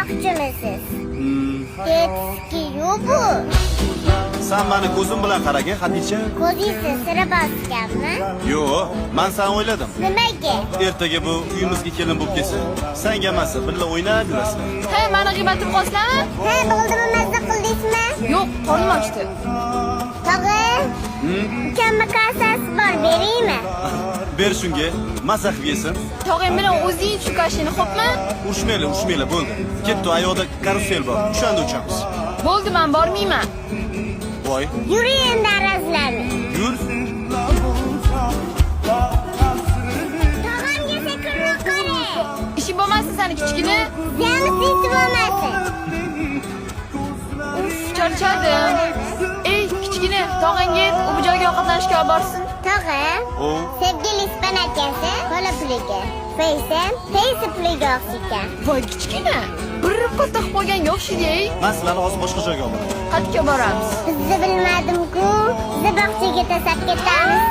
boqchimisiz? Tepki-yu bu. Sen meni ko'zim bilan qaragin, Xadicha. Ko'zingizni sira bosganmi? Yo'q, men sen o'yladim. Nimaga? Ertaga bu uyimizga kelin bo'lib kelsa, senga emas, birga o'ynab yurasan. He, meni g'iybatim qilsizlarmi? Ha, bo'ldimi, mazza qildingizmi? Yo'q, qornim ochdi. Tog'a, ukamma kasasi bor, beraymi? Ber shunga, mazza qilib yesin. Tog'am bilan o'zing shu kashini, xo'pmi? Urishmaylar, bo'ldi. Ketdi, ayoqda karusel bor. O'shanda uchamiz. Bo'ldi, men bormayman. Voy, Yuring endi arazlarni. yur. Tog'amga sekinroq qarang. Ishi bo'lmasa seni kichkina. Ziyamisi bo'lmasin. Charchadim. Ey, kichkina, tog'angga ayt, u bu joyga ovqatlanishga olib borsin. Tog'a, O, sevgili ispan akasi qo'li puliga. Faysam, teysi puliga o'xshagan. Voy, kichkina. Bir katta qilib qo'yganga o'xshaydi-ey. men sizlarni hozir boshqa joyga olaman. Qayerga boramiz? Bizni bilmadim-ku. Bizni bog'chaga tashlab ketamiz.